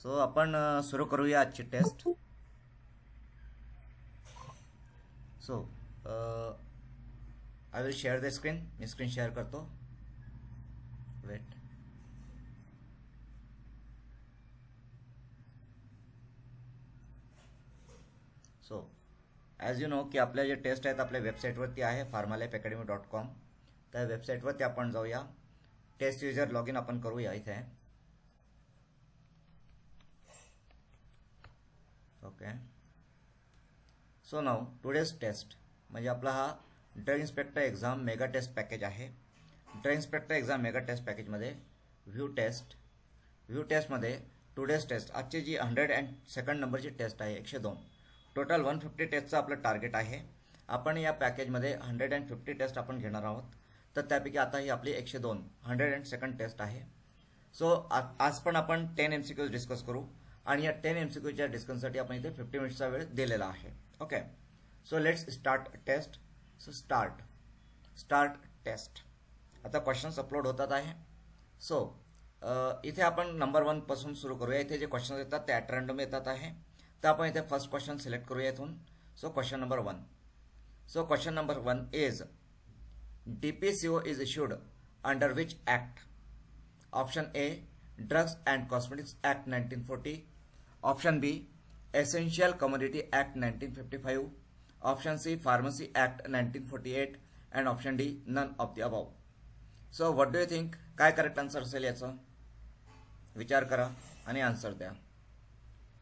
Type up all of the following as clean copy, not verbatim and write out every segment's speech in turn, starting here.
So आपण सुरू करूया आजची test. So I will share the screen. मी स्क्रीन शेअर करतो. Wait. So as you know की आपल्या जे टेस्ट आहेत आपल्या वेबसाईटवरती आहे farmalife.academy.com. त्या वेबसाईटवरती आपण जाऊया. टेस्ट युजर लॉग इन आपण करूया इथे. Okay. So now today's test म्हणजे आपला हा drug inspector exam mega test package आहे. Drug inspector exam mega test पॅकेजमध्ये व्ह्यू टेस्टमध्ये टुडेज टेस्ट आजची जी 102nd नंबरची टेस्ट आहे 102. टोटल 150 टेस्टचं आपलं टार्गेट आहे. आपण या पॅकेजमध्ये 150 टेस्ट आपण घेणार आहोत. तर त्यापैकी आता ही आपली 102 102nd टेस्ट आहे. सो आज पण आपण 10 MCQs डिस्कस करू आणि या 10 MCQच्या डिस्कससाठी आपण इथे 50 मिनिट्सचा वेळ दिलेला आहे. Okay. So let's start test. So start test. आता क्वेश्चन्स अपलोड होतात आहे. सो इथे आपण नंबर 1 पासून सुरू करूया. इथे जे क्वेश्चन्स येतात ते ॲट रँडम येतात आहे. तर आपण इथे फर्स्ट क्वेश्चन सिलेक्ट करूया इथून. So question number 1. So question number 1 is DPCO is issued under which act? Option A, Drugs and Cosmetics Act 1940. Option B, Essential Commodity Act 1955. Option C, Pharmacy Act 1948. And option D, none of the above. So what do you think? काय correct answer असेल याचा? विचार करा आणि answer द्या.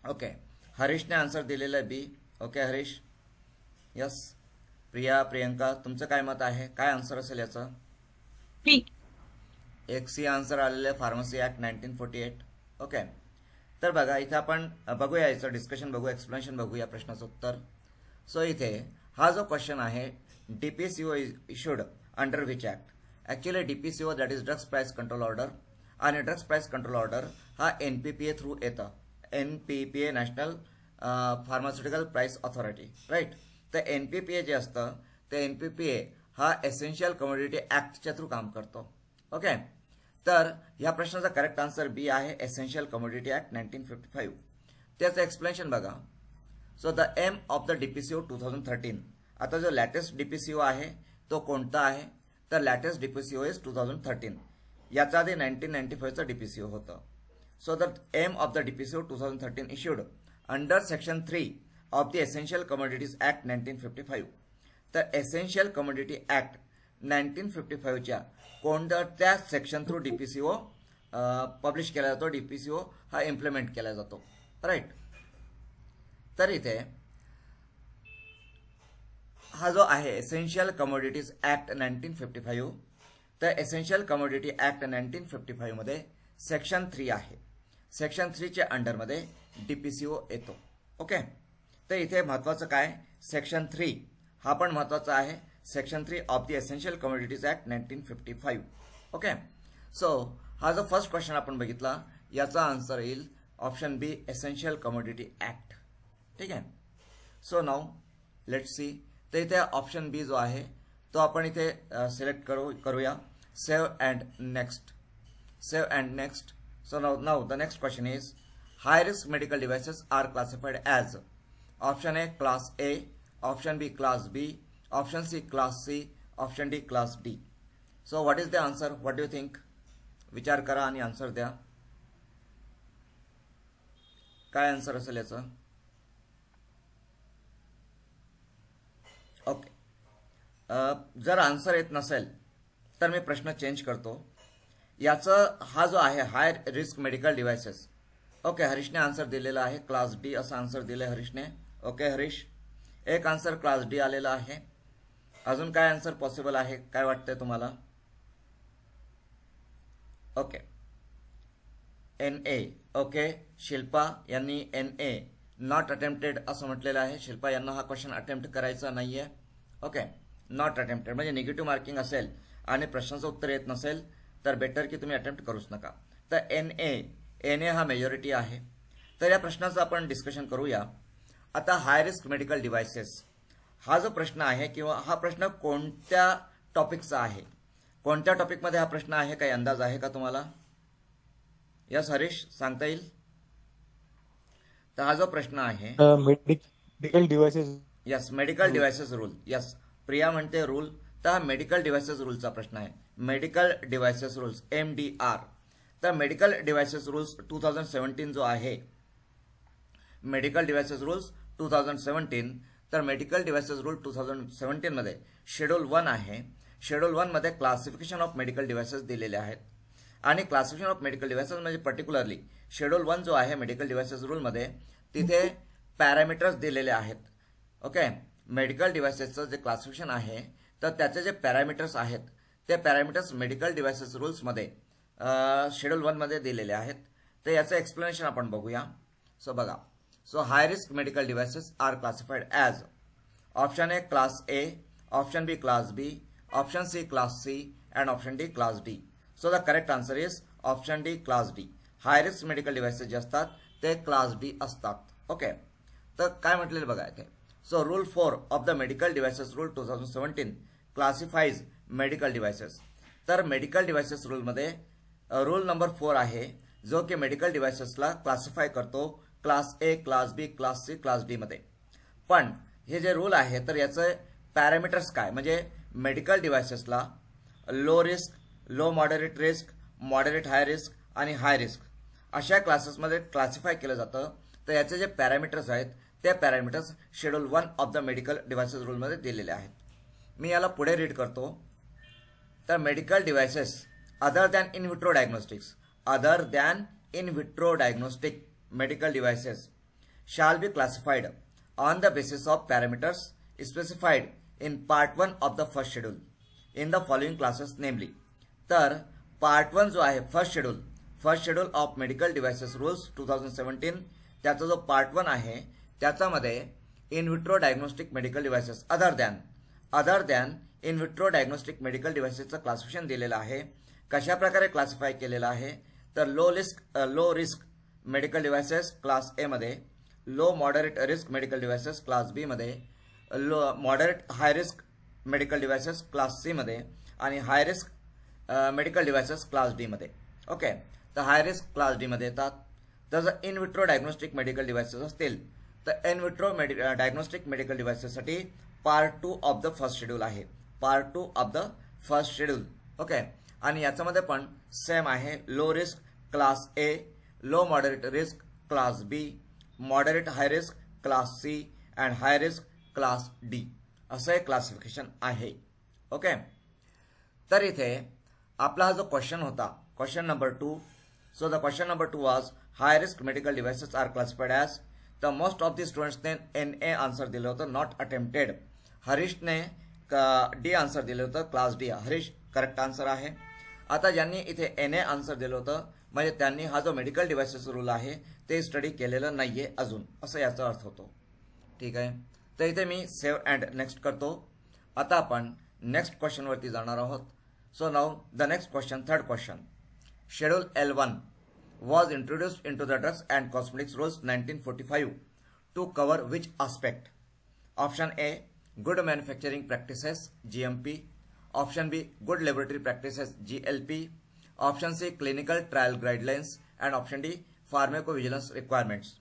Okay. हरीशने answer दिलेलं आहे बी. ओके हरीश. यस. प्रिया, प्रियंका, तुमचं काय मत आहे? काय आन्सर असेल याचं? एक सी आन्सर आलेलं आहे फार्मसी ॲक्ट 1948. ओके. तर बघा इथे आपण बघूया याचं डिस्कशन बघू, एक्सप्लेनेशन बघू या प्रश्नाचं उत्तर. सो इथे हा जो क्वेश्चन आहे DPCO is issued under which act. Actually DPCO that is drugs price control order आणि ड्रग्स प्राइस कंट्रोल ऑर्डर हा NPPA थ्रू येतं. NPPA national pharmaceutical price authority, right. तर NPPA जे असतं ते NPPA हा एसेन्शियल कमोडिटी ॲक्टच्या थ्रू काम करतो. ओके. तर ह्या प्रश्नाचा करेक्ट आन्सर बी आहे, एसेन्शियल कमोडिटी ॲक्ट 1955. त्याचं एक्सप्लेनेशन बघा. So the aim of the DPCO 2013. आता जो लॅटेस्ट DPCO आहे तो कोणता आहे? तर लॅटेस्ट DPCO इज 2013. याचा आधी 1995चं DPCO होतं. So the aim of the DPCO 2013 issued under section 3 of the essential commodities act 1955. तर एसेन्शियल कमोडिटी ॲक्ट 1955च्या कोणत्या सेक्शन थ्रू DPCO पब्लिश केला जातो, DPCO हा इम्प्लिमेंट केला जातो, राईट. तर इथे हा जो आहे एसेन्शियल कमोडिटीज ॲक्ट 1955. तर एसेन्शियल कमोडिटी ॲक्ट 1955 मध्ये सेक्शन 3 आहे. सेक्शन 3च्या अंडरमध्ये DPCO येतो. ओके. तर इथे महत्त्वाचं काय? सेक्शन 3 हा पण महत्त्वाचा आहे. Section 3 of the essential commodities act 1955. Okay. So हा जो फर्स्ट क्वेश्चन आपण बघितला याचा आन्सर येईल ऑप्शन बी, एसेन्शियल कमोडिटी ॲक्ट. ठीक आहे. So now let's see. तर इथे ऑप्शन बी जो आहे तो आपण इथे सिलेक्ट करूया. Save and next. So now the next question is high risk medical devices are classified as. Option A class A, option B class B, option C class C, option D class D. So what is the answer? What do you think? विचार करा आणि answer द्या. काय answer असेल याचं? Okay. जर answer येत नसेल तर मी प्रश्न चेंज करतो. याचं हा जो आहे high risk medical devices. Okay. हरीशने आन्सर दिलेला आहे क्लास डी असं आन्सर दिलं आहे हरीशने. ओके हरीश. एक आन्सर क्लास डी आलेला आहे. अजून काय आन्सर पॉसिबल आहे? काय वाटतंय तुम्हाला? ओके. NA. ओके. शिल्पा यांनी NA नॉट अटेम्प्टेड असं म्हटलेलं आहे. शिल्पा यांना हा क्वेश्चन अटेम्प्ट करायचा नाहीये. ओके. नॉट अटेम्प्टेड म्हणजे निगेटिव्ह मार्किंग असेल आणि प्रश्नाचं उत्तर येत नसेल तर बेटर की तुम्ही अटेम्प्ट करूच नका. तर NA हा मेजॉरिटी आहे. तर या प्रश्नाचं आपण डिस्कशन करूया. आता हाय रिस्क मेडिकल डिव्हाइसेस हा जो प्रश्न आहे किंवा हा प्रश्न कोणत्या टॉपिकचा आहे, कोणत्या टॉपिकमध्ये हा प्रश्न आहे, काही अंदाज आहे का तुम्हाला? यस हरीश, सांगता येईल? तर हा जो प्रश्न आहे, medical devices. Yes medical devices rule, yes Priya म्हणते रूल, तर हा मेडिकल डिव्हाइसेस रूलचा प्रश्न आहे. Medical devices rules MDR. तर मेडिकल डिव्हाइसेस रूल्स 2017 जो आहे, मेडिकल डिव्हाइसेस रूल्स 2017, तर मेडिकल डिव्हाइसेस रूल 2017 मध्ये शेड्यूल 1 आहे. शेड्यूल 1 मध्ये क्लासिफिकेशन ऑफ मेडिकल डिव्हाइसेस दिलेले आहेत. आणि क्लासिफिकेशन ऑफ मेडिकल डिव्हाइसेस म्हणजे पर्टिक्युलरली शेड्यूल 1 जो आहे मेडिकल डिव्हाइसेस रूलमध्ये, तिथे पॅरामीटर्स दिलेले आहेत. ओके, मेडिकल डिव्हाइसेसचं जे क्लासिफिकेशन आहे, तर त्याचे जे पॅरामीटर्स आहेत, ते पॅरामीटर्स मेडिकल डिव्हाइसेस रूल्समध्ये शेड्यूल 1 मध्ये दिलेले आहेत. तर याचं एक्सप्लेनेशन आपण बघूया. सो बघा, so high risk medical devices are classified as option A class A, option B class B, option C class C, and option D class D. So the correct answer is option D class D. High risk medical devices जे असतात ते class D असतात. Okay, तर काय म्हटलेलं बघा इथे. So rule 4 of the medical devices rule 2017 classifies medical devices. तर मेडिकल डिव्हाइसेस रूलमध्ये रूल नंबर 4 आहे, जो की मेडिकल डिव्हाइसेसला क्लासिफाय करतो class A, class B, class C, class D मध्ये. पण हे जे रूल आहे, तर याचे पॅरामीटर्स काय, म्हणजे मेडिकल डिव्हाइसेसला low risk, low moderate risk, moderate high risk आणि हाय रिस्क अशा क्लासेसमध्ये क्लासिफाय केलं जातं. तर याचे जे पॅरामीटर्स आहेत, ते parameters schedule 1 of the medical devices रूलमध्ये दिलेले आहेत. मी याला पुढे रीड करतो. तर medical devices other than in vitro diagnostics, other than in vitro diagnostic medical devices shall be classified on the basis of parameters specified in part 1 of the first schedule in the following classes namely. तर part 1 जो आहे first schedule of medical devices rules 2017, त्याचा जो part 1 आहे, त्याच्यामध्ये in vitro diagnostic medical devices other than in vitro diagnostic medical डिव्हाइसेसचं classification दिलेलं आहे. कशा प्रकारे क्लासिफाय केलेलं आहे, तर low risk medical devices class A मध्ये, low moderate risk medical devices class B मध्ये, low moderate high risk medical devices class C मध्ये, आणि high risk medical devices class D मध्ये. ओके, तर हाय रिस्क क्लास डी मध्ये येतात. तर जर in vitro diagnostic medical devices असतील, तर इन विट्रो डायग्नोस्टिक मेडिकल डिव्हाइसेससाठी part 2 of the first schedule आहे, part 2 of the first schedule. Okay, आणि याच्यामध्ये पण सेम आहे, low risk class A, low moderate risk class B, moderate high risk class C, and high risk class D, असं एक classification आहे. Okay, तर इथे आपला हा जो क्वेश्चन होता, question number 2. So the question number 2 was high risk medical devices are classified as. तर मोस्ट ऑफ द स्टुडंट्सने NA आन्सर दिलं होतं, नॉट अटेम्प्टेड. हरीशने डी आन्सर दिलं होतं, class D. Harish correct answer आहे. आता ज्यांनी इथे NA आन्सर दिलं होतं, म्हणजे त्यांनी हा जो मेडिकल डिव्हाइसेस रूल आहे ते स्टडी केलेलं नाहीये अजून, असं याचा अर्थ होतो. ठीक आहे, तर इथे मी सेव्ह अँड नेक्स्ट करतो. आता आपण नेक्स्ट क्वेश्चनवरती जाणार आहोत. So now the next question, third question. Schedule L1 was introduced into the drugs and cosmetics rules 1945 to cover which aspect? Option A, good manufacturing practices GMP, option B, good laboratory practices GLP, option C, clinical trial guidelines, and option D, pharmacovigilance requirements.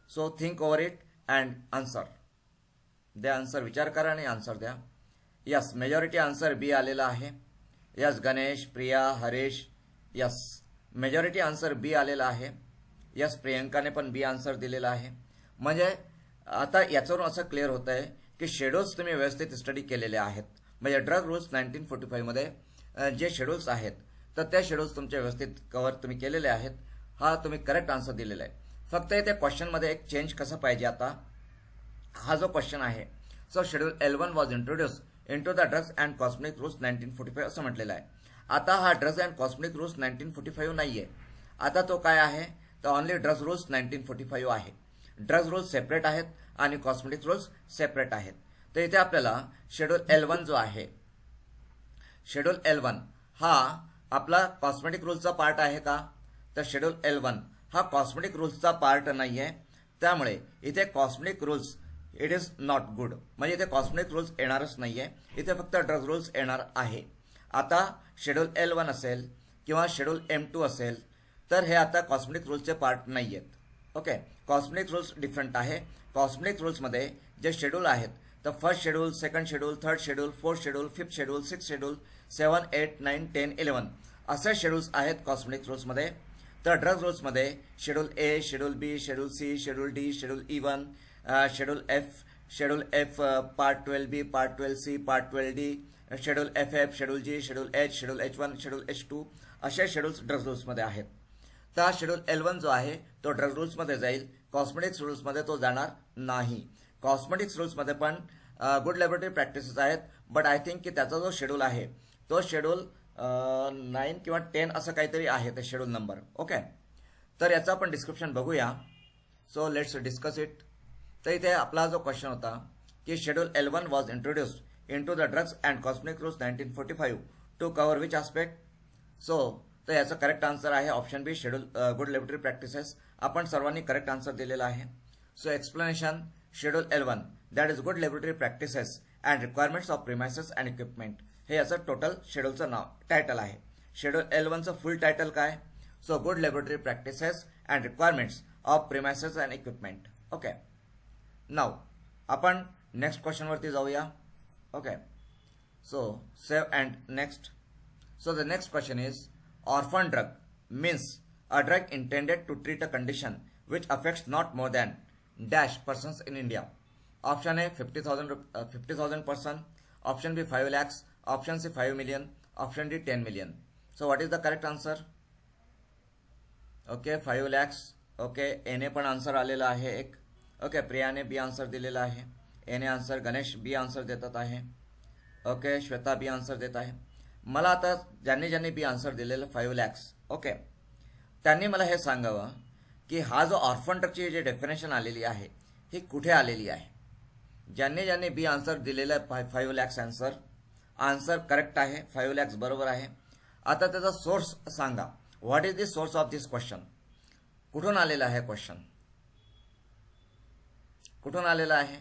So think over it and answer. द्या answer, विचार करा आणि answer द्या. Yes, majority answer B आलेला आहे. Yes Ganesh, Priya, Harish, yes majority answer B आलेला आहे. Yes, प्रियंकाने पण बी आन्सर दिलेला आहे. म्हणजे आता याच्यावरून असं क्लिअर होत आहे की शेड्यूल्स तुम्ही व्यवस्थित स्टडी केलेले आहेत. म्हणजे ड्रग रूल्स 1945 मध्ये जे शेड्यूल्स आहेत, तर त्या शेड्यूल्स तुमचे व्यवस्थित कव्हर तुम्ही केलेले आहेत. हा तुम्ही करेक्ट आन्सर दिलेला आहे. फक्त इथे क्वेश्चनमध्ये एक चेंज कसं पाहिजे. आता हा जो क्वेश्चन आहे, so schedule L1 was introduce into the drugs and cosmetic rules 1945 असं म्हटलेलं आहे. आता हा ड्रग्स अँड कॉस्मेटिक रूल्स 1945 नाहीये. आता तो काय आहे, तर ओनली ड्रग्स रूल्स 1945 आहे. ड्रग्स रूल्स सेपरेट आहेत आणि कॉस्मेटिक रूल्स सेपरेट आहेत. तर इथे आपल्याला शेड्यूल L1 जो आहे, शेड्यूल L1 हा आपला कॉस्मेटिक रूल्सचा पार्ट आहे का, तर शेड्यूल L1 हा कॉस्मेटिक रूल्सचा पार्ट नाहीये. त्यामुळे इथे cosmetic rules it is not good, म्हणजे इथे कॉस्मेटिक रूल्स येणारच नाहीये. इथे फक्त ड्रग रूल्स येणार आहे. आता शेड्यूल L1 असेल किंवा शेड्यूल M2 असेल, तर हे आता कॉस्मेटिक रूल्सचे पार्ट नाही आहेत. ओके, कॉस्मेटिक्स रूल्स डिफरंट आहे. कॉस्मेटिक्स रूल्समध्ये जे शेड्यूल आहेत तर first schedule, second schedule, third schedule, fourth schedule, fifth schedule, six schedule, 7, 8, 9, 10, 11 असे शेड्यूल्स आहेत कॉस्मेटिक्स रूल्समध्ये. तर ड्रग्ज रूल्समध्ये schedule A, schedule B, schedule C, schedule D, schedule E1, schedule F, part 12B, part 12C, part 12D, schedule FF, schedule G, schedule H, schedule H1, schedule H2 असे schedules drugs रूल्समध्ये आहेत. तर schedule L1 जो आहे तो drug रूल्समध्ये जाईल, cosmetics रूल्समध्ये तो जाणार नाही. कॉस्मेटिक्स रूल्समध्ये पण गुड लॅबोरेटरी प्रॅक्टिसेस आहेत, बट आय थिंक की त्याचा जो शेड्यूल आहे तो शेड्यूल 9 किंवा 10 असं काहीतरी आहे ते शेड्यूल नंबर. ओके, तर याचं आपण डिस्क्रिप्शन बघूया. So let's discuss it. तर इथे आपला जो क्वेश्चन होता की schedule L1 was introduced into the drugs and cosmetics rules 1945 to cover which aspect. So तर याचं करेक्ट आन्सर आहे option B, schedule good laboratory practices. आपण सर्वांनी करेक्ट आन्सर दिलेला आहे. So explanation, schedule L1 that is good laboratory practices and requirements of premises and equipment, हे याचं total शेड्यूलचं नाव टायटल आहे. शेड्यूल L1चं फुल टायटल काय? So good laboratory practices and requirements of premises and equipment. Okay, now आपण next क्वेश्चनवरती जाऊया. Okay, so save and next. So the next question is orphan drug means a drug intended to treat a condition which affects not more than dash persons in India. Option A 50,000 person, option B 5 lakhs, option C 5 million, option D 10 million. So what is the correct answer? Okay, 5 lakhs. Okay, A ने पण answer आलेला आहे एक. Okay, प्रियाने बी answer दिलेला आहे. A ने answer, Ganesh बी answer देतात आहे. ओके, श्वेता बी आन्सर देत आहे. मला आता ज्यांनी बी आन्सर दिलेलं 5 lakhs, ओके, त्यांनी मला हे सांगावं की हा जो ऑर्फन ड्रगची जे डेफिनेशन आलेली आहे ही कुठे आलेली आहे. ज्यांनी बी आन्सर दिलेलं 5 lakhs आन्सर करेक्ट आहे. 5 lakhs बरोबर आहे. आता त्याचा सोर्स सांगा. What is the source of this question? कुठून आलेला आहे क्वेश्चन? कुठून आलेला आहे?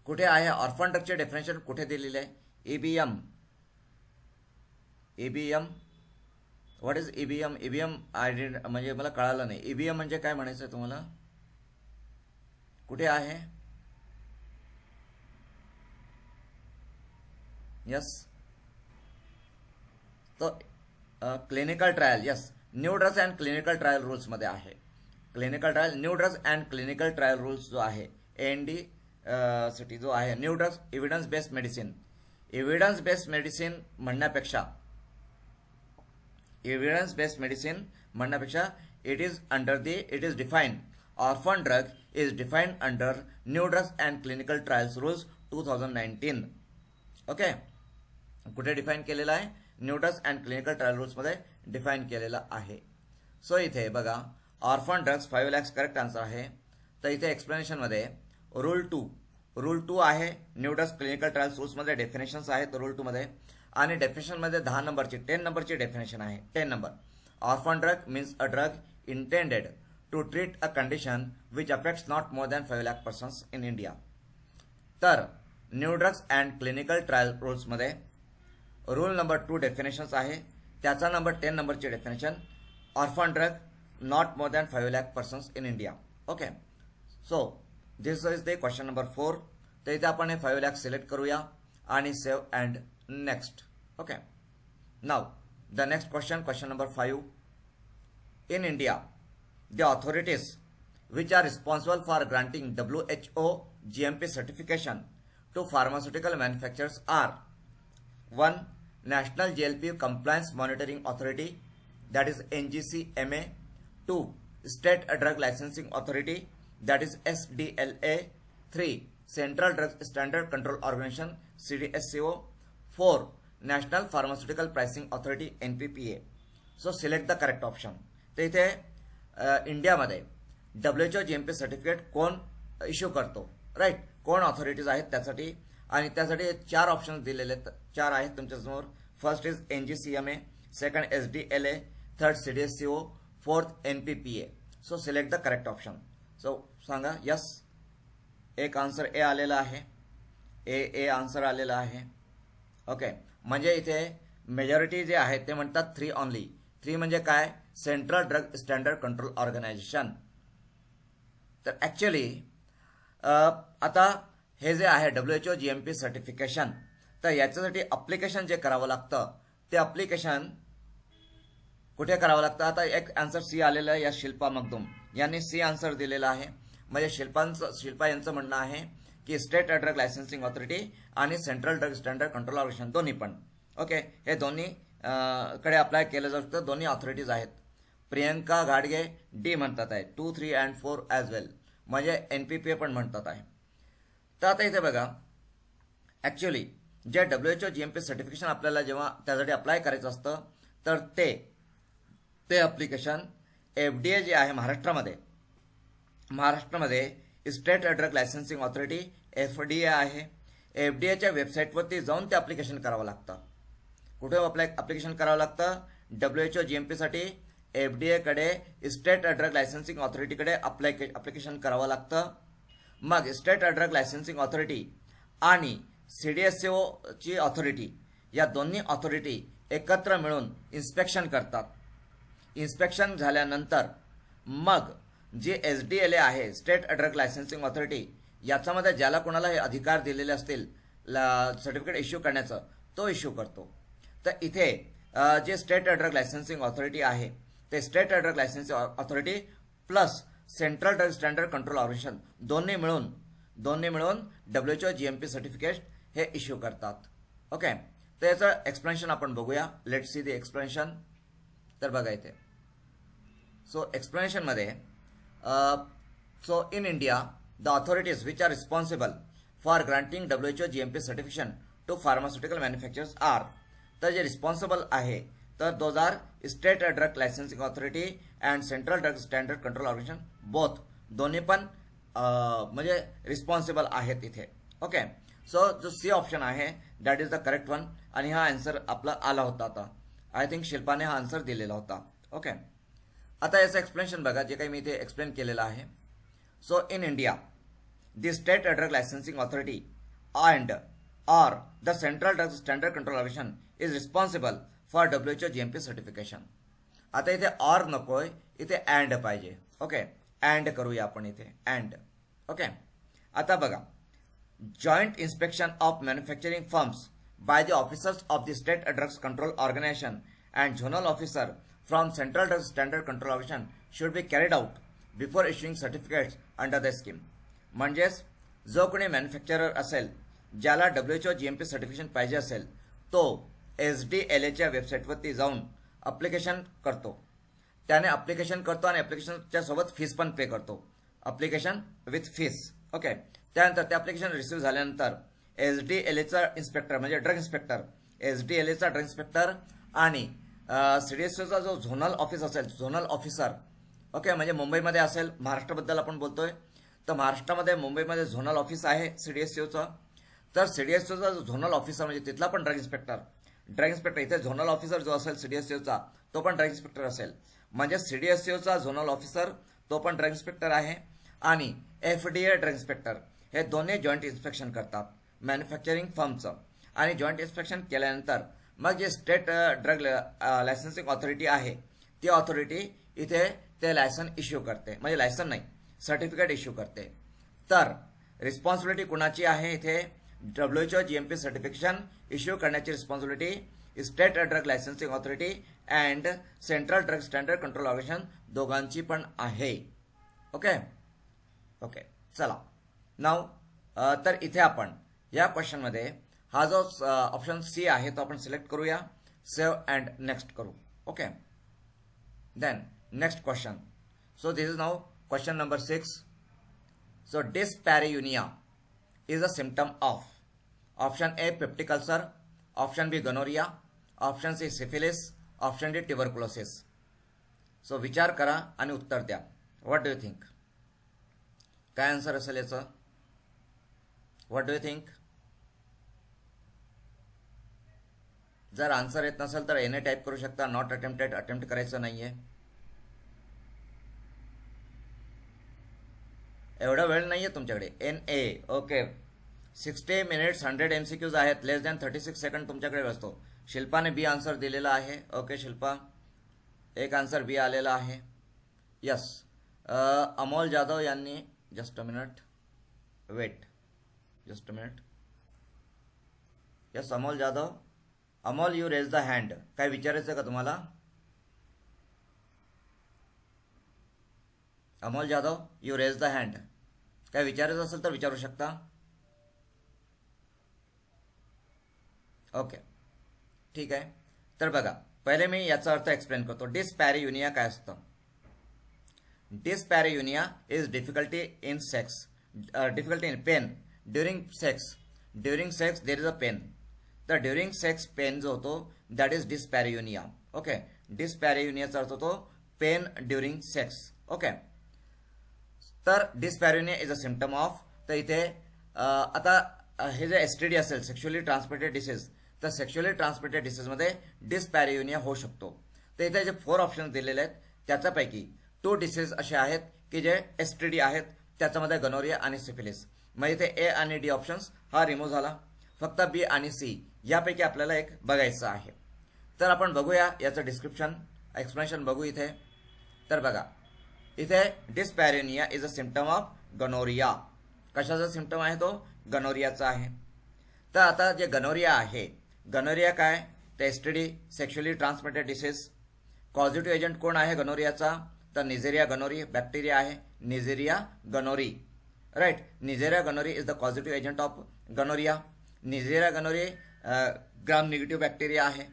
कुठे आहे? ऑर्फन ड्रगचे डेफिनेशन कुठे दिलेले आहे? EBM. What is EBM? EBM म्हणजे मला कळालं नाही. EBM म्हणजे काय म्हणायचं आहे तुम्हाला? कुठे आहे? यस, तो clinical trial. Yes, new drugs and clinical trial रूल्समध्ये आहे. Clinical trial, new drugs and clinical trial rules जो आहे AND सिटी जो आहे, new drugs evidence based medicine. Evidence based medicine म्हणण्यापेक्षा it is defined, orphan drug is defined under new drugs and clinical trials rules 2019. Okay, कुठे define केलेला आहे? New drugs and clinical trial रूल्समध्ये define केलेला आहे. So इथे बघा, orphan drugs 5 lakhs correct answer आहे. तर इथे एक्सप्लेनेशनमध्ये रूल 2 आहे. न्यू ड्रग्स क्लिनिकल ट्रायल्स रूल्समध्ये डेफिनेशन्स आहेत रूल 2 मध्ये, आणि डेफिनेशनमध्ये 10 नंबरची डेफिनेशन आहे. 10 number, orphan drug means a drug intended to treat a condition which affects not more than 5 lakh persons in India. तर new drugs and clinical trial रूल्समध्ये rule number 2 definitions आहे. त्याचा नंबर 10 नंबरची definition, orphan drug not more than 5 lakh persons in India. Okay, so this is the question number 4. तर इथे आपण हे 5 lakhs select करूया आणि save and next. Okay, now the next question number 5. In India, the authorities which are responsible for granting WHO GMP certification to pharmaceutical manufacturers are: 1. National GLP Compliance Monitoring Authority, that is NGCMA. 2. State Drug Licensing Authority, that is SDLA. 3. Central Drug Standard Control Organization, CDSCO. 4. National Pharmaceutical Pricing Authority, NPPA. So select the correct option. तर इथे इंडियामध्ये WHO GMP certificate कोण issue करतो, right? कोण authorities आहेत त्यासाठी, आणि त्यासाठी 4 ऑप्शन दिलेले आहेत. 4 आहेत तुमच्यासमोर. First is NGCMA, second SDLA, third CDSCO, fourth NPPA. So select the correct option. So सांगा. यस, एक आन्सर ए आलेला आहे. ए आन्सर आलेला आहे. ओके, म्हणजे इथे मेजॉरिटी जे आहे ते म्हणतात 3 ओनली. 3 म्हणजे काय? Central drug standard control organisation. तर ॲक्च्युली आता हे जे आहे WHO GMP सर्टिफिकेशन, तर याच्यासाठी अप्लिकेशन जे करावं लागतं ते अप्लिकेशन कुठे करावं लागतं. आता एक आन्सर सी आलेलं आहे या शिल्पा मगदूम यांनी सी आन्सर दिलेला आहे. म्हणजे शिल्पा यांचं म्हणणं आहे की स्टेट ड्रग लायसन्सिंग ऑथॉरिटी आणि central drug standard control organisation दोन्ही पण ओके हे दोन्ही कडे अप्लाय केलं जाऊ शकतं. दोन्ही ऑथॉरिटीज आहेत. प्रियंका घाडगे डी म्हणतात आहे 2, 3 अँड 4 ॲज वेल, म्हणजे NPPA पण म्हणतात आहे. तर आता इथे बघा ॲक्च्युली जे WHO GMP सर्टिफिकेशन आपल्याला जेव्हा त्यासाठी अप्लाय करायचं असतं तर ते ॲप्लिकेशन FDA जे आहे महाराष्ट्रामध्ये state drug licensing authority FDA आहे. FDAच्या वेबसाईटवरती जाऊन ते ॲप्लिकेशन करावं लागतं. कुठे ॲप्लिकेशन करावं लागतं? WHO GMPसाठी FDAकडे स्टेट ड्रग लायसन्सिंग ऑथॉरिटीकडे ॲप्लिकेशन करावं लागतं. मग स्टेट ड्रग लायसन्सिंग ऑथॉरिटी आणि CDSCOची ऑथॉरिटी या दोन्ही ऑथॉरिटी एकत्र मिळून इन्स्पेक्शन करतात. इन्स्पेक्शन झाल्यानंतर मग जे SDLA आहे स्टेट ड्रग लायसन्सिंग ऑथॉरिटी, याच्यामध्ये ज्याला कोणाला हे अधिकार दिलेले असतील सर्टिफिकेट इश्यू करण्याचं तो इश्यू करतो. तर इथे जे स्टेट ड्रग लायसन्सिंग ऑथॉरिटी आहे ते state drug licensing authority plus central drug standard control organisation दोन्ही मिळून WHO GMP सर्टिफिकेट हे इश्यू करतात. ओके, तर याचं एक्सप्लेनेशन आपण बघूया. Let's see the explanation. तर बघा इथे सो एक्सप्लेनेशनमध्ये so in India the authorities which are responsible for granting WHO GMP certification to pharmaceutical manufacturers are, तर जे रिस्पॉन्सिबल आहे तर those are state drug licensing authority and central drug standard control organisation both, दोन्ही पण म्हणजे responsible आहेत इथे. Okay, so जो सी ऑप्शन आहे that is the correct one आणि हा आन्सर आपला आला होता. आता आय थिंक शिल्पाने हा आन्सर दिलेला होता. ओके, आता याचं एक्सप्लेनेशन बघा जे काही मी इथे एक्सप्लेन केलेलं आहे. So in India the state drug licensing authority and or the central drug standard control organization is responsible for WHO GMP certification. आता इथे और नकोय, इथे अँड पाहिजे. ओके, अँड करूया आपण इथे अँड. ओके, आता बघा joint inspection of manufacturing firms by the officers of the state drugs control organisation and zonal officer from central drug standard control organisation should be carried out before issuing certificates under the scheme. म्हणजेच जो कोणी manufacturer असेल ज्याला WHO GMP certification पाहिजे असेल तो SDLAच्या वेबसाईटवरती जाऊन application करतो. त्याने अप्लिकेशन करतो आणि अप्लिकेशनच्या सोबत फीस पण पे करतो. Application with fees. ओके, त्यानंतर ते अप्लिकेशन रिसीव्ह झाल्यानंतर SDLAचा इन्स्पेक्टर म्हणजे ड्रग इन्स्पेक्टर, SDLAचा ड्रग इन्स्पेक्टर आणि CDSCOचा जो झोनल ऑफिस असेल झोनल ऑफिसर, ओके म्हणजे मुंबईमध्ये असेल, महाराष्ट्राबद्दल आपण बोलतोय तर महाराष्ट्रामध्ये मुंबईमध्ये झोनल ऑफिस आहे CDSCOचं. तर CDSCOचा जो झोनल ऑफिसर म्हणजे तिथला पण ड्रग इन्स्पेक्टर इथे झोनल ऑफिसर जो असेल CDSCOचा तो पण ड्रग इन्स्पेक्टर असेल. म्हणजे CDSCOचा झोनल ऑफिसर तो पण ड्रग इन्स्पेक्टर आहे आणि FDA ड्रग इन्स्पेक्टर हे दोन्ही जॉईंट इन्स्पेक्शन करतात मॅन्युफॅक्चरिंग फर्मचं. आणि जॉईंट इन्स्पेक्शन केल्यानंतर मग जे स्टेट ड्रग लायसन्सिंग ऑथॉरिटी आहे ती ऑथॉरिटी इथे ते लायसन इश्यू करते, म्हणजे लायसन नाही सर्टिफिकेट इश्यू करते. तर रिस्पॉन्सिबिलिटी कुणाची आहे इथे? WHO GMP सर्टिफिकेशन इश्यू करण्याची responsibility state drug licensing authority and central drug standard control organisation दोघांची पण आहे. ओके ओके, चला नाव तर इथे आपण या क्वेश्चनमध्ये हा जो ऑप्शन सी आहे तो आपण सिलेक्ट करूया. सेव्ह अँड नेक्स्ट करू. Okay, then next question. So this is now question number 6. So dyspareunia is a symptom of option A peptic ulcer, option B gonorrhea, option C syphilis, option D tuberculosis. So विचार करा आणि उत्तर द्या. What do you think? काय answer असेल याचं? What do you think? जर answer येत नसेल तर एने टाईप करू शकता. नॉट अटेम्प्टेड, अटेम्प्ट करायचं नाहीये. एवढा वेळ नाहीये तुमच्याकडे. NA ओके, 60 मिनिट्स 100 MCQs आहेत. लेस दॅन 36 सेकंड तुमच्याकडे असतो. शिल्पाने बी आन्सर दिलेला आहे. ओके शिल्पा, एक आन्सर बी आलेला आहे. यस, अमोल जाधव यांनी just a minute, wait just a minute. Yes Amol Jadhav. Amol you raise the hand. काय विचारायचं का तुम्हाला? Amol Jadhav you raise the hand. काय विचारायचं असेल तर विचारू शकता. ओके ठीक आहे. तर बघा पहिले मी याचा अर्थ एक्सप्लेन करतो. डिस्पॅरियुनिया काय असतं? Dyspareunia is difficulty in sex, difficulty in pain during sex. During sex there is a pain. तर ड्युरिंग सेक्स पेन जो होतो दॅट इज डिस्पॅरियुनिया. ओके, डिस्पॅरियुनियाचा अर्थ होतो पेन ड्युरिंग सेक्स. ओके, तर dyspareunia is a symptom of. तर इथे आता हे जे STD असेल सेक्शुअली ट्रान्समिटेड डिसीज, तर सेक्शुअली ट्रान्समिटेड डिसीजमध्ये डिस्पॅरियुनिया होऊ शकतो. तर इथे जे 4 ऑप्शन दिलेले आहेत त्याच्यापैकी 2 डिसीज असे आहेत की जे STD आहेत, त्याच्यामध्ये गनोरिया आणि सिफिलिस. मग इथे A आणि D ऑप्शन्स हा रिमूव्ह झाला. फक्त B आणि C यापैकी आपल्याला एक बघायचं आहे. तर आपण बघूया याचं डिस्क्रिप्शन एक्सप्लेनेशन बघू इथे. तर बघा इथे dyspareunia is a symptom of gonorrhoea. कशाचा सिम्पटम आहे तो? गनोरियाचा आहे. तर आता जे गनोरिया आहे, गनोरिया काय? तर STD sexually transmitted disease. Causative agent कोण आहे गनोरियाचा? तर निजेरिया गनोरी बॅक्टेरिया आहे. Neisseria gonorrhoeae, right. Neisseria gonorrhoeae is the causative agent of gonorrhoea. Neisseria gonorrhoeae gram negative bacteria आहे.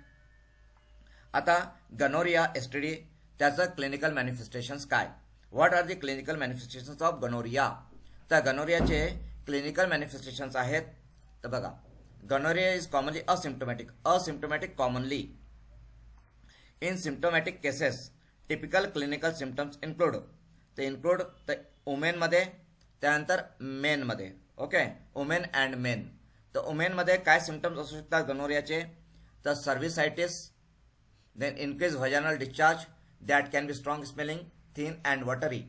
आता गनोरिया STD त्याचं क्लिनिकल मॅनिफेस्टेशन्स काय? What are the clinical manifestations of gonorrhoea? तर गनोरियाचे क्लिनिकल मॅनिफेस्टेशन्स आहेत. तर बघा gonorrhoea is commonly asymptomatic. Asymptomatic commonly. In symptomatic cases typical clinical symptoms include. ते इन्क्लूड तर वुमेनमध्ये, त्यानंतर मेनमध्ये. Okay, women and men. तर वुमेनमध्ये काय सिम्पटम्स असू शकतात गनोरियाचे? तर cervicitis, then increase vaginal discharge that can be strong smelling, thin and watery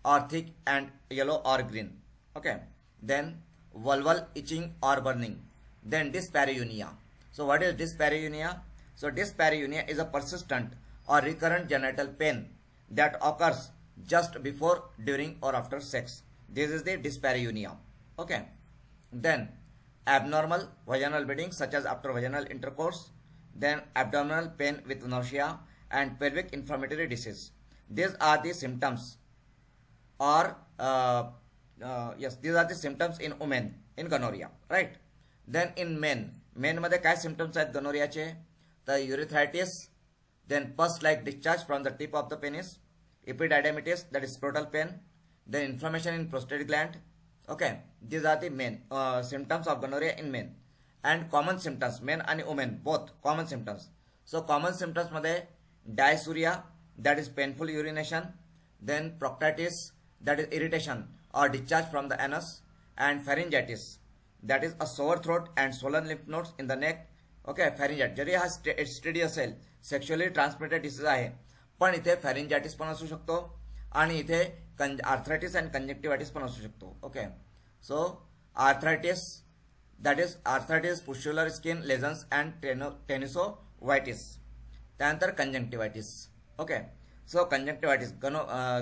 or thick and yellow or green. Okay, then vulval itching or burning. Then dyspareunia. So what is dyspareunia? So dyspareunia is a persistent or recurrent genital pain that occurs just before, during or after sex. This is the dyspareunia. Okay, then abnormal vaginal bleeding such as after vaginal intercourse, then abdominal pain with nausea and pelvic inflammatory disease. These are the symptoms, or yes, these are the symptoms in women in gonorrhea, right? Then in men, men मध्ये काय symptoms आहेत gonorrheaचे? तर urethritis, then pus like discharge from the tip of the penis, epididymitis that is scrotal pain, then inflammation in prostate gland. Okay, these are the main symptoms of gonorrhea in men. And common symptoms, men and women both common symptoms. So common symptoms मध्ये dysuria that is painful urination, then proctitis that is irritation or discharge from the anus, and pharyngitis that is a sore throat and swollen lymph nodes in the neck. Okay, pharyngitis जरी हा STD असेल, sexually transmitted disease आहे, पण इथे फॅरिंजायटिस पण असू शकतो आणि इथे आर्थरायटिस अँड कंजक्टिव्हायटिस पण असू शकतो. Okay, so arthritis that is arthritis, pustular skin lesions and tenosynovitis. त्यानंतर कंजक्टिव्हायटिस. ओके, सो कंजक्टिव्हायटिस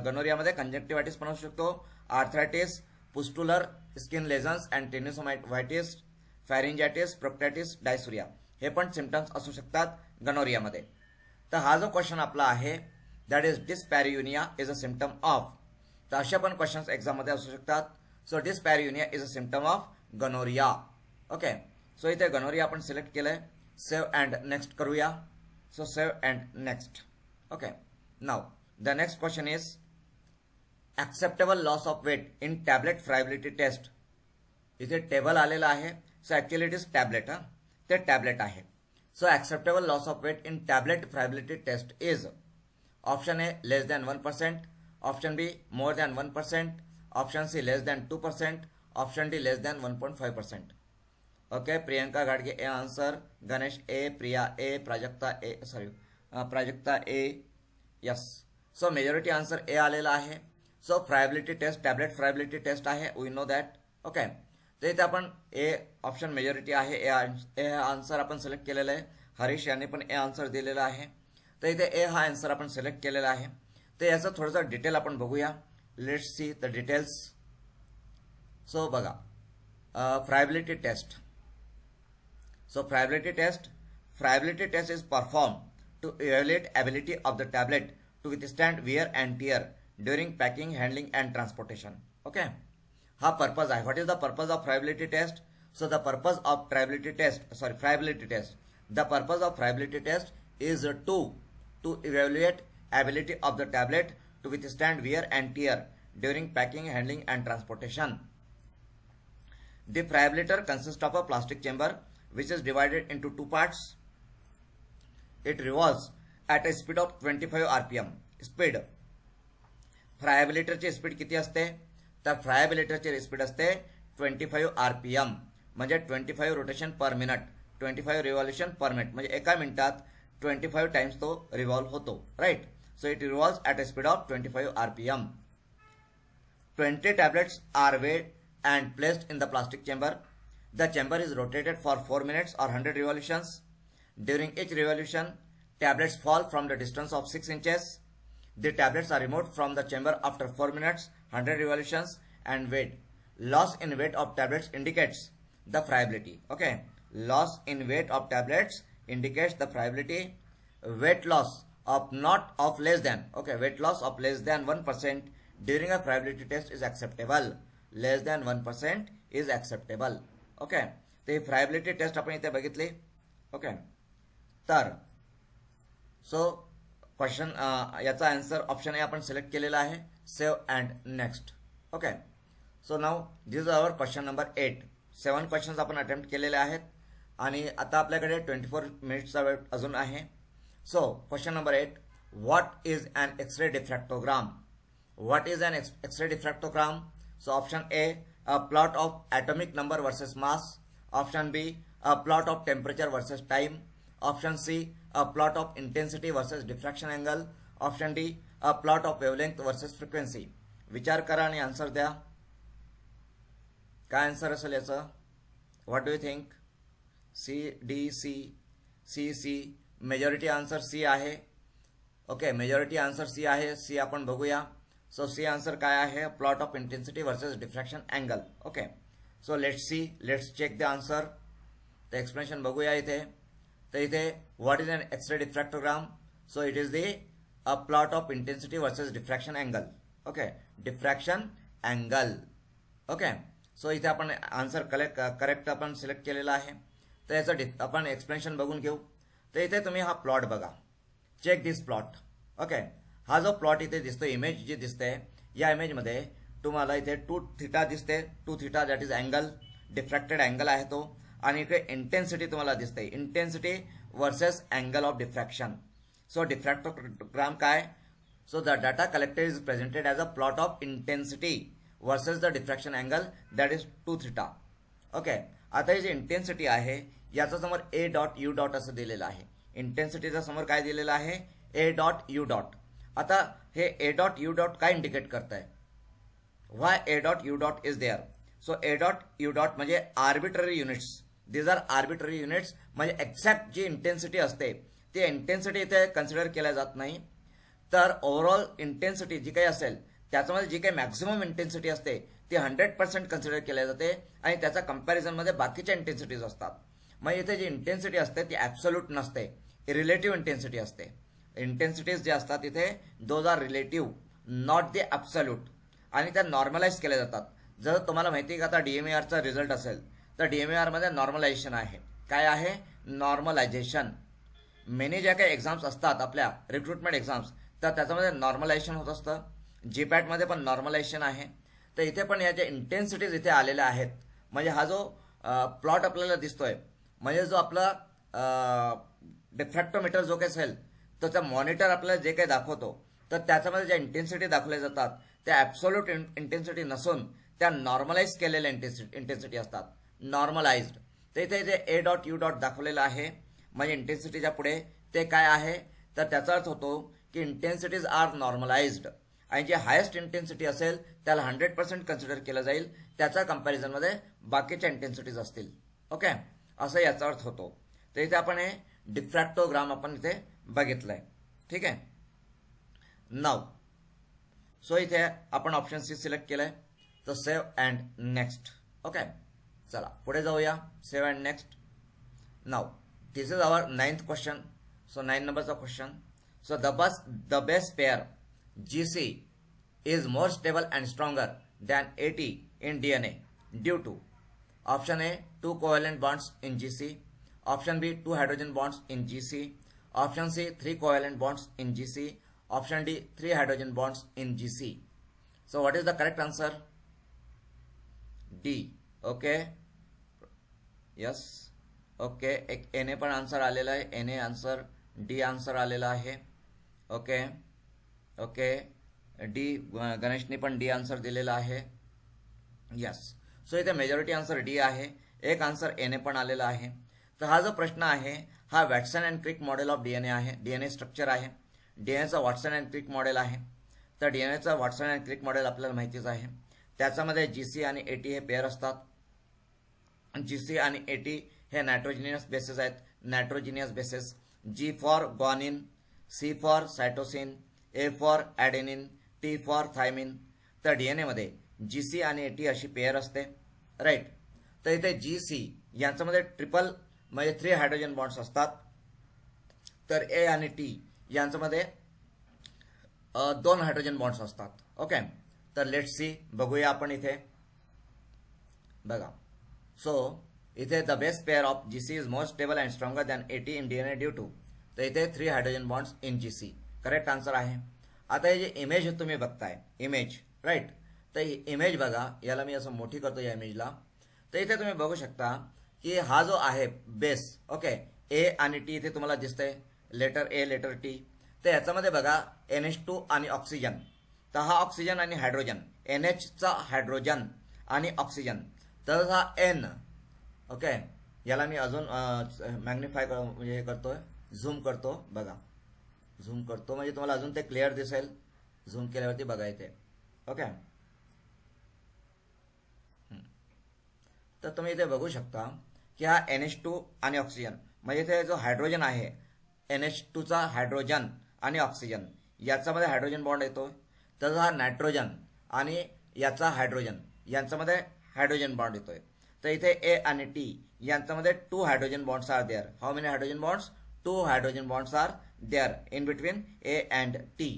गनोरियामध्ये कंजक्टिव्हायटिस पण असू शकतो, arthritis, pustular skin lesions and टेनिसोवायटिस, फॅरिंजायटिस, प्रोक्टायटिस, डायसुरिया हे पण सिम्पटम्स असू शकतात गनोरियामध्ये. तर हा जो क्वेश्चन आपला आहे that is dyspareunia is a symptom of. तर अशा पण क्वेश्चन्स एक्झाममध्ये असू शकतात. So dyspareunia is a symptom of gonorrhoea. Okay, so इथे गनोरिया आपण सिलेक्ट केलंय. सेव्ह अँड नेक्स्ट करूया. So save and next. Okay, now the next question is acceptable loss of weight in tablet friability test. इथे table आलेला आहे. So actually it is tablet. ते tablet आहे. So acceptable loss of weight in tablet friability test is option A less than 1%, option B more than 1%, option C less than 2%, option D less than 1.5%. Okay, Priyanka घाडगे A answer, Ganesh A, Priya A, Prajakta A. Yes, so majority answer A आलेला आहे. So friability test tablet friability test आहे, we know that. Okay, तर इथे आपण A option majority आहे, ए answer आपण select केलेला आहे. हरीश यांनी पण ए आन्सर दिलेला आहे. तर इथे ए हा आन्सर आपण सिलेक्ट केलेला आहे. तर याचं थोडंसं डिटेल आपण बघूया. Let's see the details. So बघा, फ्रायबिलिटी taste. So friability test is performed to evaluate ability of the tablet to withstand wear and tear during packing, handling and transportation. Okay, ha purpose आहे. What is the purpose of friability test? So the purpose of friability test, the purpose of friability test is to evaluate ability of the tablet to withstand wear and tear during packing, handling and transportation. The friabilizer consists of a plastic chamber which is divided into two parts. It revolves at a speed of 25 rpm. Speed, फ्रायबिलिटरची speed किती असते? तर फ्रायबिलिटरची speed असते 25 rpm, म्हणजे 25 rotation per minute, 25 revolution per minute, म्हणजे एका मिनिटात 25 times तो रिव्हॉल्व होतो. Right. So it revolves at a speed of 25 rpm. 20 tablets are weighed and placed in the plastic chamber. The chamber is rotated for 4 minutes or 100 revolutions. During each revolution, tablets fall from the distance of 6 inches. The tablets are removed from the chamber after 4 minutes, 100 revolutions and weighed. Loss in weight of tablets indicates the friability. Okay. Loss in weight of tablets indicates the friability. Weight loss of less than 1% during a friability test is acceptable. Less than 1% is acceptable. Okay. ते फ्रायबिलिटी taste आपण इथे बघितली. Okay. तर so question याचा answer option A आपण select केलेला आहे, save and next. Okay. So now this is our question number 8. 7 questions आपण अटेम्प्ट केलेले आहेत आणि आता आपल्याकडे 24 मिनिट्सचा वेळ अजून आहे. So question number 8, what is an X-ray diffractogram? What is an X-ray diffractogram? So option A, a plot of atomic number versus mass. Option B, a plot of temperature versus time. Option C, a plot of intensity versus diffraction angle. Option D, a plot of wavelength versus frequency. विचार करा आणि answer द्या. काय answer असेल याचं? What do you think? C, D, C. Majority answer C आहे. ओके, majority answer C आहे. सी आपण बघूया. सो सी आन्सर काय आहे? Plot of intensity versus diffraction angle. Okay. So let's check the answer. तर एक्सप्लेनेशन बघूया इथे. तर इथे what is an X-ray diffractogram? So it is a plot of intensity versus diffraction angle. Okay, diffraction angle. Okay. So इथे आपण answer correct आपण select केलेला आहे. तर याचं आपण एक्सप्लेनेशन बघून घेऊ. तर इथे तुम्ही हा प्लॉट बघा. चेक दिस प्लॉट. ओके. हा जो प्लॉट इथे दिसतो, इमेज जी दिसते, या इमेजमध्ये तुम्हाला इथे 2 थीटा दिसते. 2 theta that is angle, diffracted angle आहे तो. आणि इकडे इंटेन्सिटी तुम्हाला दिसते, intensity versus angle of diffraction. So diffractogram काय? So the data collected is presented as a plot of intensity versus the diffraction angle that is 2 theta. Okay. आता ही जी intensity आहे याचा समोर ए डॉट यू डॉट असं दिलेलं आहे. इंटेन्सिटीचा समोर काय दिलेलं आहे? A dot U dot. आता हे ए डॉट यू डॉट काय इंडिकेट करत आहे? Why A dot U dot is there? So A dot U dot म्हणजे arbitrary units. These are arbitrary units, म्हणजे एक्झॅक्ट जी इंटेन्सिटी असते ती इंटेन्सिटी इथे कन्सिडर केल्या जात नाही. तर ओव्हरऑल इंटेन्सिटी जी काही असेल त्याच्यामध्ये जी काही मॅक्झिमम इंटेन्सिटी असते ती 100% कन्सिडर केल्या जाते आणि त्याच्या कंपॅरिझनमध्ये बाकीच्या इंटेन्सिटीज असतात. मग इथे जी इंटेन्सिटी असते ती ॲब्सोल्यूट नसते, रिलेटिव्ह इंटेन्सिटी असते. इंटेन्सिटीज जे असतात इथे those are relative, not the absolute, आणि त्या नॉर्मलाइज केल्या जातात. जर तुम्हाला माहिती आहे का आता DMARचा रिझल्ट असेल तर DMARमध्ये नॉर्मलायझेशन आहे. काय आहे? नॉर्मलायझेशन. मेनी ज्या काही एक्झाम्स असतात आपल्या रिक्रुटमेंट एक्झाम्स, तर त्याच्यामध्ये नॉर्मलायझेशन होत असतं. जीपॅटमध्ये पण नॉर्मलायझेशन आहे. तर इथे पण या ज्या इंटेन्सिटीज इथे आलेल्या आहेत, म्हणजे हा जो प्लॉट आपल्याला दिसतोय, म्हणजे जो आपला डिफ्रॅक्टोमीटर जो काही असेल तर त्या मॉनिटर आपल्याला जे काही दाखवतो तर त्याच्यामध्ये ज्या इंटेन्सिटी दाखवल्या जातात त्या ॲब्सोल्यूट इंटेन्सिटी नसून त्या नॉर्मलाइज केलेल्या इंटेन्सिटी असतात, नॉर्मलाइज्ड. तर इथे जे ए डॉट यू डॉट दाखवलेलं आहे म्हणजे इंटेन्सिटीच्या पुढे ते काय आहे? तर त्याचा अर्थ होतो की इंटेन्सिटीज आर नॉर्मलाइज्ड आणि जे हायेस्ट इंटेन्सिटी असेल त्याला 100% कन्सिडर केलं जाईल, त्याच्या कंपॅरिझनमध्ये बाकीच्या इंटेन्सिटीज असतील. ओके, असं याचा अर्थ होतो. तर इथे आपण हे डिफ्रॅक्टोग्राम आपण इथे बघितलंय. ठीक आहे. नाव सो इथे आपण ऑप्शन सी सिलेक्ट केलंय. तर सेव्ह अँड नेक्स्ट. ओके, चला पुढे जाऊया. Save and next. Now this is our 9th question. So 9 नंबरचा question. So the base pair GC is more stable and stronger than AT in DNA due to option A 2 covalent bonds in GC, option B 2 hydrogen bonds in GC, option C 3 covalent bonds in GC, option D 3 hydrogen bonds in GC. So what is the correct answer? D. Okay, yes, okay. एक एने पण answer आलेला आहे. एने answer, D answer आलेला आहे. Okay okay, D गणेशने पण D answer दिलेला आहे. यस, सो इथे मेजॉरिटी आन्सर डी आहे. एक आन्सर एने पण आलेला आहे. तर हा जो प्रश्न आहे हा Watson and Crick model of DNA आहे. डीएनए स्ट्रक्चर आहे. डीएनएचा वॉटसन अँड क्रिक मॉडेल आहे. तर डीएनएचा वॉटसन अँड क्रिक मॉडेल आपल्याला माहितीच आहे. त्याच्यामध्ये GC आणि AT हे पेअर असतात. GC आणि AT हे नायट्रोजिनियस बेसेस आहेत. Nitrogenous bases. G for guanine, C for cytosine, A for adenine, T for thymine. तर डीएनए मध्ये GC आणि AT अशी पेअर असते, राईट. तर इथे GC यांच्यामध्ये ट्रिपल म्हणजे 3 हायड्रोजन बॉन्ड्स असतात. तर A आणि T यांच्यामध्ये 2 हायड्रोजन बॉन्ड्स असतात. ओके, तर लेट्स सी, बघूया आपण इथे. बघा, सो इथे the best pair of GC is more stable and stronger than AT in DNA due to. तर इथे 3 hydrogen bonds in GC correct answer आहे. आता हे जे इमेज तुम्ही बघताय, इमेज, राईट. तर इमेज बघा, याला मी असं मोठी करतो या इमेजला. तर इथे तुम्ही बघू शकता की हा जो आहे बेस, ओके, A आणि T इथे तुम्हाला दिसतंय, लेटर A लेटर T. तर याच्यामध्ये बघा NH2 आणि ऑक्सिजन. तर हा ऑक्सिजन आणि हायड्रोजन, NHचा हायड्रोजन आणि ऑक्सिजन. तर हा N, ओके, याला मी अजून मॅग्निफाय म्हणजे हे करतोय, झूम करतो. बघा, झूम करतो म्हणजे तुम्हाला अजून ते क्लिअर दिसेल. झूम केल्यावरती बघा इथे. ओके, तर तुम्ही इथे बघू शकता की हा NH2 आणि ऑक्सिजन म्हणजे इथे जो हायड्रोजन आहे NH2चा हायड्रोजन आणि ऑक्सिजन याच्यामध्ये हायड्रोजन बॉन्ड येतो. तर हा नायट्रोजन आणि याचा हायड्रोजन यांच्यामध्ये हायड्रोजन बॉन्ड येतोय. तर इथे A आणि T यांच्यामध्ये 2 hydrogen bonds are there. How many hydrogen bonds? 2 hydrogen bonds are there in between A and T.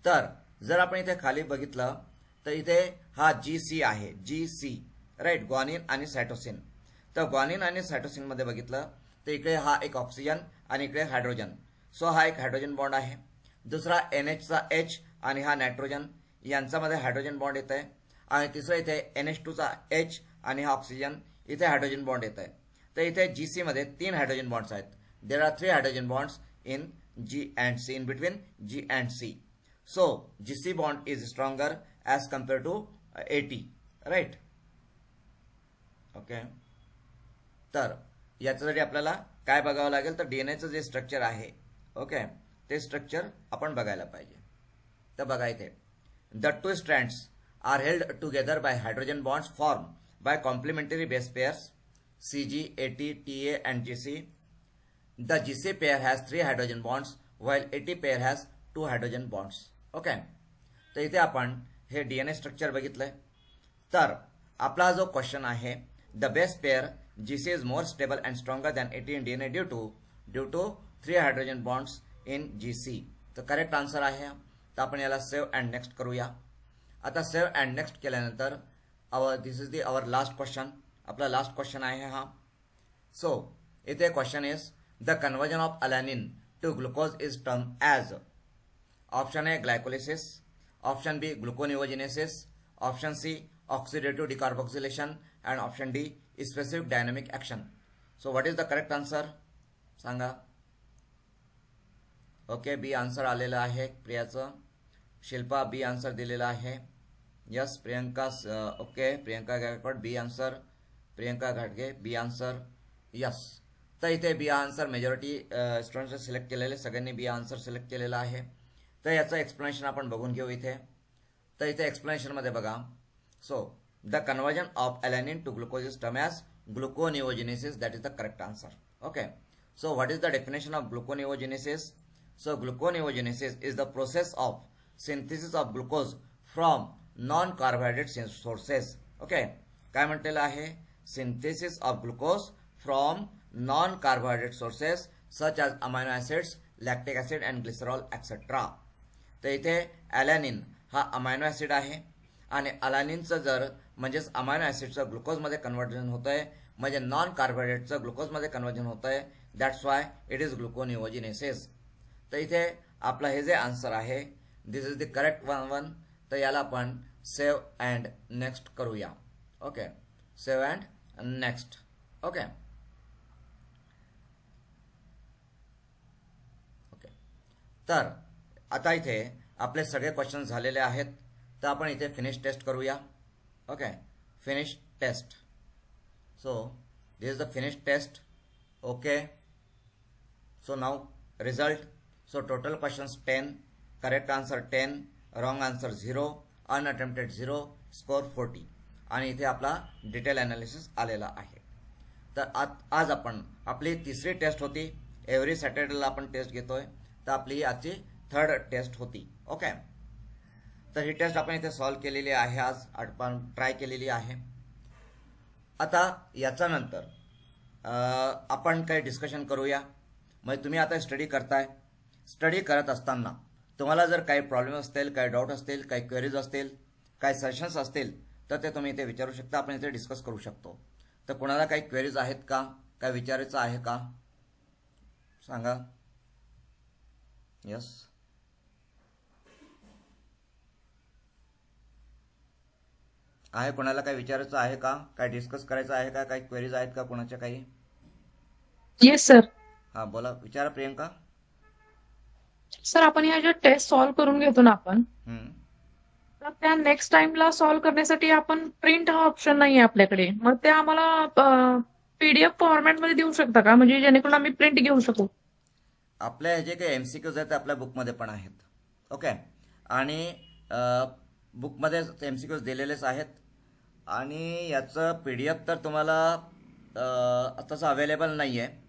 तर जर आपण इथे खाली बघितलं तर इथे हा GC आहे, GC, राईट, ग्वानिन आणि सायटोसिन. तर ग्वानिन आणि सायटोसिन मध्ये बघितलं तर इकडे हा एक ऑक्सिजन आणि इकडे हायड्रोजन. सो हा एक हायड्रोजन बॉन्ड आहे. दुसरा NHचा H आणि हा नायट्रोजन यांच्यामध्ये हायड्रोजन बॉन्ड येत आहे. आणि तिसरा इथे NH2चा H आणि हा ऑक्सिजन इथे हायड्रोजन बॉन्ड येत आहे. तर इथे GC मध्ये 3 हायड्रोजन बॉन्ड्स आहेत. There are 3 hydrogen bonds in G and C, in between G and C. So GC bond is stronger as compared to AT, right? Okay, तर याच्यासाठी आपल्याला काय बघावं लागेल तर डीएनएचं जे स्ट्रक्चर आहे, ओके, ते स्ट्रक्चर आपण बघायला पाहिजे. तर बघा इथे the 2 strands are held together by hydrogen bonds formed by complementary base pairs CG, AT, TA and GC. The GC pair has 3 hydrogen bonds while AT pair has 2 hydrogen bonds. Okay, तर इथे आपण हे DNA structure बघितलंय. तर आपला जो question आहे the best pair GC is more stable and stronger than AT in DNA due to 3 hydrogen bonds in GC. तर करेक्ट आन्सर आहे. तर आपण याला सेव्ह अँड नेक्स्ट करूया. आता सेव्ह अँड नेक्स्ट केल्यानंतर this is our last question. आपला last question आहे हा. सो इथे question is the conversion of alanine to glucose is term as. Option A glycolysis, option B gluconeogenesis, option C oxidative decarboxylation and option D specific dynamic action. So what is the correct answer सांगा. Okay, B answer आलेलं आहे प्रियाचं. Shilpa B answer दिलेला आहे. Yes, Priyanka, okay, Priyanka Gaikwad B answer. Priyanka घाटगे बी answer. Yes, तर इथे बी answer majority स्टुडंट्सने select केलेले, सगळ्यांनी बी आन्सर सिलेक्ट केलेला आहे. तर याचं एक्सप्लेनेशन आपण बघून घेऊ इथे. तर इथे एक्सप्लेनेशनमध्ये बघा. So the conversion of alanine to glucose is term as gluconeogenesis. That is the correct answer. Okay, so what is the definition of gluconeogenesis? So gluconeogenesis is the process of synthesis of glucose from non carbohydrate sources. Okay, काय म्हटलेलं आहे? Synthesis of glucose from non carbohydrate sources such as amino acids, lactic acid and glycerol etcetera. तर इथे ॲलॅनिन हा amino acid आहे आणि अलानिनचं जर म्हणजेच अमायनो ॲसिडचं ग्लुकोजमध्ये कन्व्हर्जन होतं आहे, म्हणजे नॉन कार्बोहायड्रेटचं ग्लुकोजमध्ये कन्व्हर्जन होतं आहे. That's why it is gluconeogenesis. तर इथे आपलं हे जे आन्सर आहे this is the correct one. तर याला आपण सेव्ह अँड नेक्स्ट करूया. Okay, save and next. Okay okay, तर आता इथे आपले सगळे क्वेश्चन झालेले आहेत. तर आपण इथे फिनिश टेस्ट करूया. Okay, finish test. So this is the finish test. Okay, so now result. So total questions 10, correct answer 10, wrong answer 0, unattempted 0, score 40. आणि इथे आपला डिटेल ॲनालिसिस आलेला आहे. तर आज आपण आपली तिसरी टेस्ट होती. एव्हरी सॅटर्डेला आपण टेस्ट घेतोय. तर आपली ही आजची थर्ड टेस्ट होती. ओके, तर ही टेस्ट आपण इथे सॉल्व केलेली आहे, आज आपण ट्राय केलेली आहे. आता याच्यानंतर आपण काही डिस्कशन करूया. म्हणजे तुम्ही आता स्टडी करताय, स्टडी करत असताना तुम्हाला जर काही प्रॉब्लेम असतील, काही डाऊट असतील, काही क्वेरीज असतील, काही सजेशन्स असतील तर ते तुम्ही इथे विचारू शकता. आपण इथे डिस्कस करू शकतो. तर कोणाला काही क्वेरीज आहेत का, काय विचारायचं आहे का सांगा. यस, आहे कोणाला काही विचारायचं आहे का, काय डिस्कस करायचं आहे का, काही क्वेरीज आहेत का कोणाच्या काही? Yes sir. हां बोला, विचारा प्रियंका. सर आपण ह्या ज्या टेस्ट सॉल्व्ह करून घेतो ना आपण, हम्म. तर त्या नेक्स्ट टाइमला सॉल्व्ह करण्यासाठी आपण प्रिंट हा ऑप्शन नाहीये आपल्याकडे. मग ते आम्हाला पीडीएफ फॉर्मॅटमध्ये देऊ शकता का, म्हणजे जेणेकरून आम्ही प्रिंट घेऊ शकू? आपल्या हे जे काही एमसीक्यूज आहेत ते आपल्या बुकमध्ये पण आहेत. ओके, आणि बुकमध्ये एमसीक्यूज दिलेलेच आहेत. आणि याचं PDF तर तुम्हाला तसं अवेलेबल नाही आहे.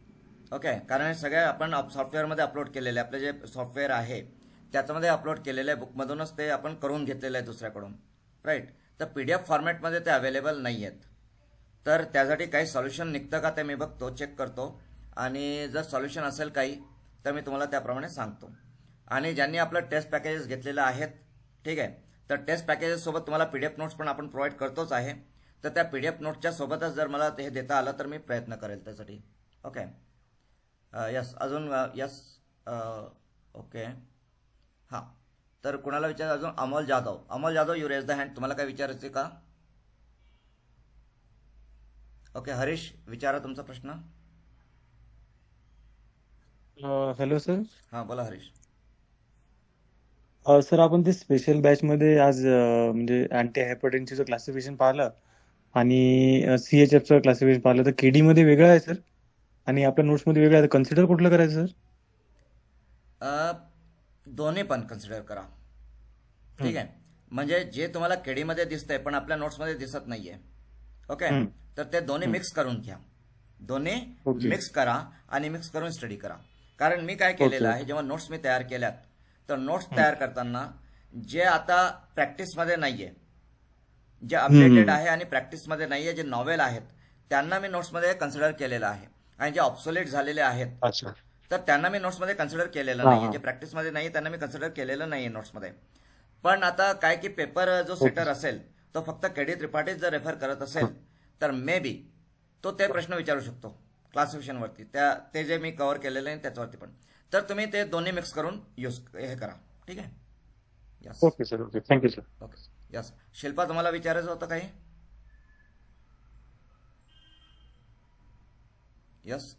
ओके, कारण हे सगळे आपण सॉफ्टवेअरमध्ये अपलोड केलेले, आपले जे सॉफ्टवेअर आहे त्याच्यामध्ये अपलोड केलेलं आहे. बुकमधूनच ते आपण करून घेतलेलं आहे दुसऱ्याकडून, राईट. तर PDF फॉर्मॅटमध्ये ते अवेलेबल नाही आहेत. तर त्यासाठी काही सॉल्युशन निघतं का ते मी बघतो, चेक करतो. आणि जर सॉल्युशन असेल काही तर मी तुम्हाला त्याप्रमाणे सांगतो. आणि ज्यांनी आपलं टेस्ट पॅकेजेस घेतलेलं आहेत, ठीक आहे, तर टेस्ट पॅकेजेससोबत तुम्हाला PDF नोट्स पण आपण प्रोव्हाइड करतोच आहे. तर त्या PDF नोट्सच्या सोबतच जर मला हे देता आलं तर मी प्रयत्न करेल त्यासाठी. ओके, यस, अजून यस, ओके, हां. तर कुणाला विचार अजून? Amol Jadhav, you raise the hand. तुम्हाला काय विचारायचे का? ओके, हरीश विचारा तुमचा प्रश्न. Hello sir. हां बोला हरीश. सर आपण ते स्पेशल बॅच मध्ये आज म्हणजे अँटी हायपरटेन्सिव्हचं क्लासिफिकेशन पाहिलं आणि CHFचं क्लासिफिकेशन पाहिलं. तर KD मध्ये वेगळं आहे सर आणि आपल्या नोट्समध्ये वेगळं आहे. कन्सिडर कुठलं करायचं सर? दोन्ही पण कन्सिडर करा, ठीक आहे. म्हणजे जे तुम्हाला केडीमध्ये दिसतंय पण आपल्या नोट्समध्ये दिसत नाहीये, ओके, तर ते दोन्ही मिक्स करून घ्या. दोन्ही Okay. मिक्स करा आणि मिक्स करून स्टडी करा. कारण मी काय केलेलं आहे, जेव्हा नोट्स मी तयार केल्यात तर नोट्स तयार करताना जे आता प्रॅक्टिसमध्ये नाहीये, जे अपडेटेड आहे आणि प्रॅक्टिसमध्ये नाहीये, जे नॉवेल आहेत त्यांना मी नोट्समध्ये कन्सिडर केलेलं आहे. आणि जे ऑब्सोलेट झालेले आहेत अच्छा. तर त्यांना मी नोट्समध्ये कन्सिडर केलेलं हां, नाहीये. हां. जे प्रॅक्टिसमध्ये नाही त्यांना मी कन्सिडर केलेलं नाहीये नोट्समध्ये. पण आता काय की पेपर जो सेटर असेल तो फक्त केडी त्रिपाठीच जर रेफर करत असेल तर मे बी तो ते प्रश्न विचारू शकतो क्लासिफिकेशनवरती, ते जे मी कव्हर केलेलं आहे त्याच्यावरती पण. तर तुम्ही ते दोन्ही मिक्स करून हे करा, ठीक आहे. Yes, okay sir. Okay, thank you sir. Okay, yes. Shilpa तुम्हाला विचारायचं होतं काही? यस,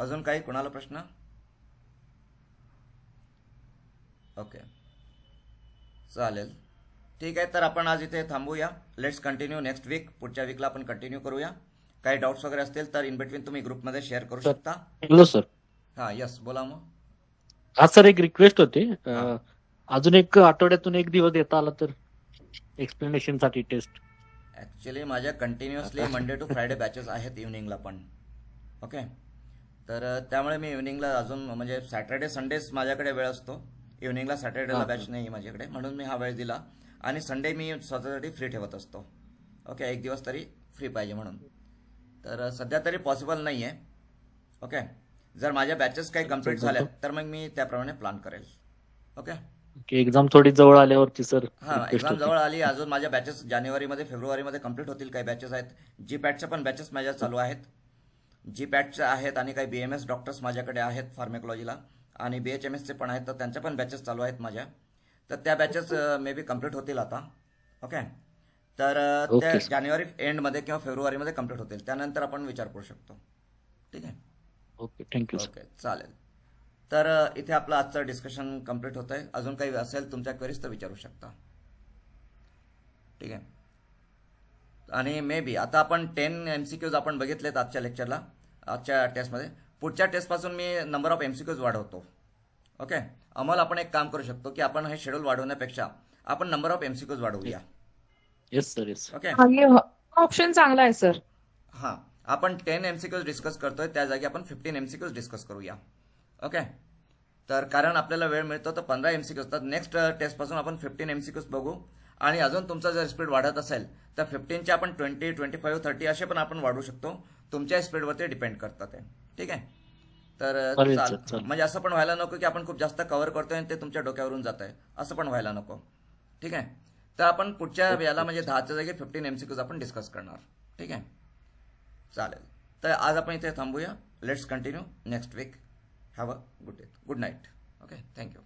अजून काही कोणाला प्रश्न? ओके, चालेल, ठीक आहे. तर आपण आज इथे थांबूया. Let's continue next week. पुढच्या वीकला आपण कंटिन्यू करूया. काही डाऊट्स वगैरे असतील तर इन बिटवीन तुम्ही ग्रुपमध्ये शेअर करू शकता. Hello sir. हां यस, बोला मग. हा सर, एक रिक्वेस्ट होती. अजून एक आठवड्यातून एक दिवस देता आला तर एक्सप्लेनेशन साठी टेस्ट. ॲक्च्युली माझ्या continuously Monday to Friday batches आहेत इव्हनिंगला पण, ओके. तर त्यामुळे मी इव्हनिंगला अजून म्हणजे सॅटर्डे संडेज माझ्याकडे वेळ असतो. इव्हनिंगला सॅटर्डेला बॅच नाही माझ्याकडे, म्हणून मी हा वेळ दिला. आणि संडे मी स्वतःसाठी फ्री ठेवत असतो. ओके, एक दिवस तरी फ्री पाहिजे म्हणून. तर सध्या तरी पॉसिबल नाही आहे. ओके, जर माझ्या बॅचेस काही कम्प्लीट झाल्या तर मग मी त्याप्रमाणे प्लॅन करेल. ओके, एक्झाम थोडी जवळ आल्यावरती सर हां, रिक्वेस्ट एक्झाम होती. जवळ आली. अजून माझ्या बॅचेस जानेवारीमध्ये फेब्रुवारीमध्ये कम्प्लीट होतील. काही बॅचेस आहेत. जी पॅटच्या पण बॅचेस माझ्या चालू आहेत. जी पॅटच्या आहेत आणि काही BMS डॉक्टर्स माझ्याकडे आहेत फार्मेकॉलॉजीला, आणि BHMSचे पण आहेत. तर त्यांच्या पण बॅचेस चालू आहेत माझ्या. तर त्या बॅचेस मे बी कम्प्लीट होतील आता. ओके, तर त्या ओके. जानेवारी एंडमध्ये किंवा फेब्रुवारीमध्ये कम्प्लीट होतील. त्यानंतर आपण विचार करू शकतो. ठीक आहे. Okay, thank you sir. ओके, चालेल. तर इथे आपलं आजचं डिस्कशन कम्प्लीट होतं आहे. अजून काही असेल तुमच्या क्वेरीज तर विचारू शकता. ठीक आहे. आणि मे बी आता आपण 10 MCQs आपण बघितलेत आजच्या लेक्चरला, आजच्या टेस्टमध्ये. पुढच्या टेस्टपासून मी नंबर ऑफ MCQs वाढवतो. ओके, अमोल आपण एक काम करू शकतो की आपण हे शेड्यूल वाढवण्यापेक्षा आपण नंबर ऑफ MCQs वाढवूया. Yes sir, yes. Okay, option चांगला आहे सर. हां, आपण 10 MCQs डिस्कस करतोय त्या जागी आपण 15 MCQs डिस्कस करूया. ओके, तर कारण आपल्याला वेळ मिळतो तर 15 MCQs. तर नेक्स्ट टेस्टपासून आपण 15 MCQs बघू. आणि अजून तुमचा जर स्पीड वाढत असेल तर 15चे आपण 20, 25, 30 असे पण आपण वाढवू शकतो. तुमच्या स्पीडवरती डिपेंड करतात ते. ठीक आहे. तर चालेल चाल सर, चालेल. म्हणजे असं पण व्हायला नको की आपण खूप जास्त कव्हर करतोय आणि ते तुमच्या डोक्यावरून जात आहे, असं पण व्हायला नको. ठीक आहे. तर आपण पुढच्या याला म्हणजे 10च्या जागी 15 MCQs आपण डिस्कस करणार. ठीक आहे, चालेल. तर आज आपण इथे थांबूया. Let's continue next week. Have a good day, good night. Okay, thank you.